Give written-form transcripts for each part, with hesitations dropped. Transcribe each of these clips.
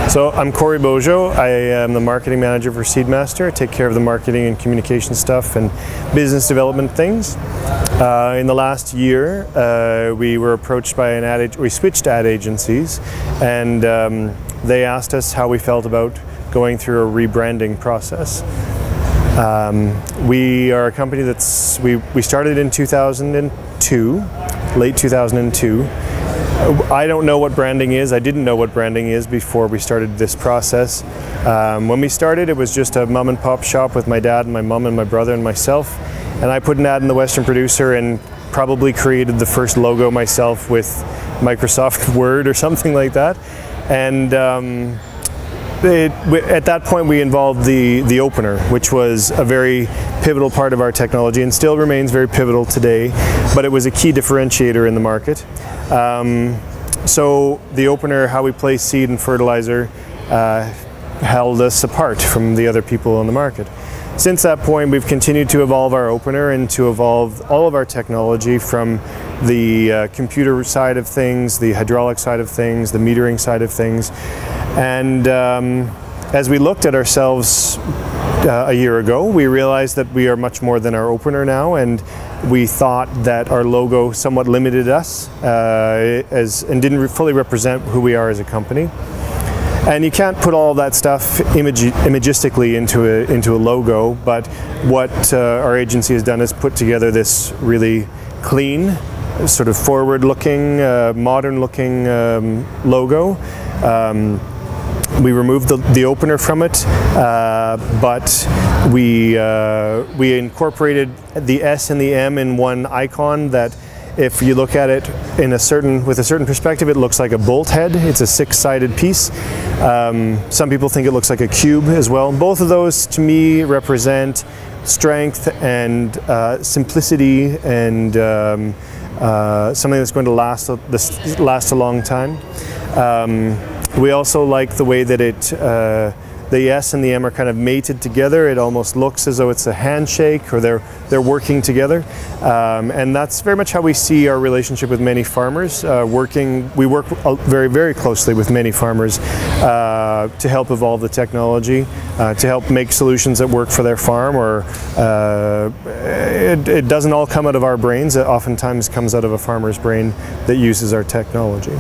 So I'm Corey Bojo. I am the marketing manager for SeedMaster. I take care of the marketing and communication stuff and business development things. In the last year, we were approached by we switched ad agencies, and they asked us how we felt about going through a rebranding process. We are a company we started in 2002, late 2002. I don't know what branding is. I didn't know what branding is before we started this process. When we started, it was just a mom and pop shop with my dad and my mom and my brother and myself. And I put an ad in the Western Producer and probably created the first logo myself with Microsoft Word or something like that. And at that point we involved the opener, which was a very pivotal part of our technology and still remains very pivotal today, but it was a key differentiator in the market. So the opener, how we place seed and fertilizer, held us apart from the other people on the market. Since that point, we've continued to evolve our opener and to evolve all of our technology from the computer side of things, the hydraulic side of things, the metering side of things. And as we looked at ourselves a year ago, we realized that we are much more than our opener now, and we thought that our logo somewhat limited us and didn't fully represent who we are as a company. And you can't put all that stuff imagistically into a logo, but what our agency has done is put together this really clean, sort of forward-looking, modern-looking logo. We removed the opener from it, but we incorporated the S and the M in one icon that, if you look at it with a certain perspective, it looks like a bolt head. It's a six-sided piece. Some people think it looks like a cube as well. Both of those, to me, represent strength and simplicity and something that's going to last a long time. We also like the way that the S and the M are kind of mated together. It almost looks as though it's a handshake, or they're working together. And that's very much how we see our relationship with many farmers. We work very, very closely with many farmers to help evolve the technology, to help make solutions that work for their farm. Or it doesn't all come out of our brains. It oftentimes comes out of a farmer's brain that uses our technology.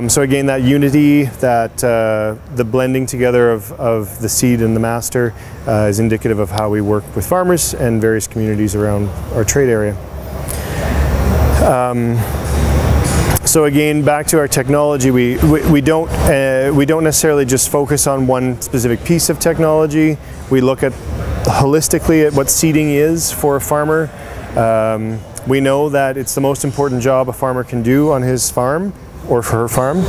So again, that unity, the blending together of the seed and the master is indicative of how we work with farmers and various communities around our trade area. So again, back to our technology, we don't necessarily just focus on one specific piece of technology. We look at holistically at what seeding is for a farmer. We know that it's the most important job a farmer can do on his farm or for her farm.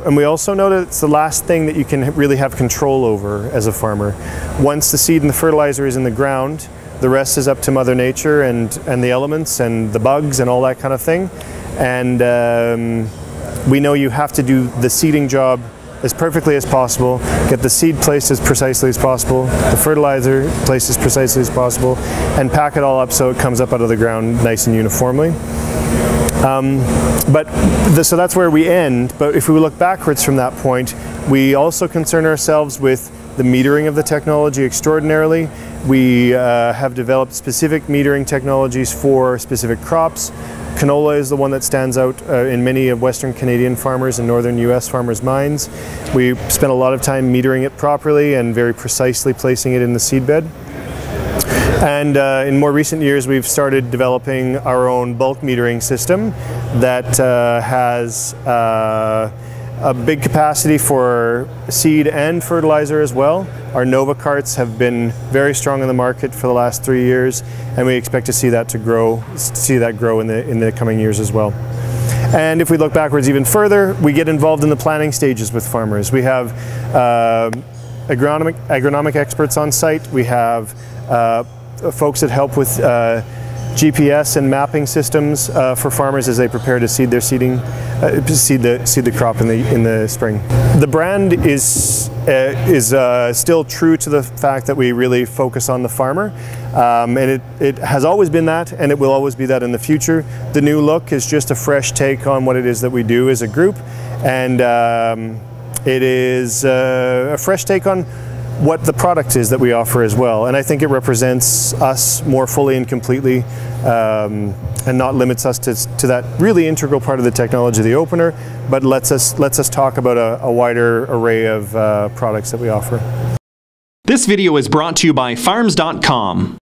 And we also know that it's the last thing that you can really have control over as a farmer. Once the seed and the fertilizer is in the ground, the rest is up to Mother Nature and the elements and the bugs and all that kind of thing. And we know you have to do the seeding job as perfectly as possible, get the seed placed as precisely as possible, the fertilizer placed as precisely as possible, and pack it all up so it comes up out of the ground nice and uniformly. So that's where we end, but if we look backwards from that point, we also concern ourselves with the metering of the technology extraordinarily. We have developed specific metering technologies for specific crops. Canola is the one that stands out in many of Western Canadian farmers and Northern US farmers' minds. We spent a lot of time metering it properly and very precisely placing it in the seedbed. And in more recent years, we've started developing our own bulk metering system that has a big capacity for seed and fertilizer as well. Our Nova carts have been very strong in the market for the last 3 years, and we expect to see that grow in the coming years as well. And if we look backwards even further, we get involved in the planning stages with farmers. We have agronomic experts on site. We have folks that help with GPS and mapping systems for farmers as they prepare to seed their seed the crop in the spring. The brand is still true to the fact that we really focus on the farmer, and it has always been that, and it will always be that in the future. The new look is just a fresh take on what it is that we do as a group, and It is a fresh take on what the product is that we offer as well, and I think it represents us more fully and completely, and not limits us to that really integral part of the technology, the opener, but lets us talk about a wider array of products that we offer. This video is brought to you by Farms.com.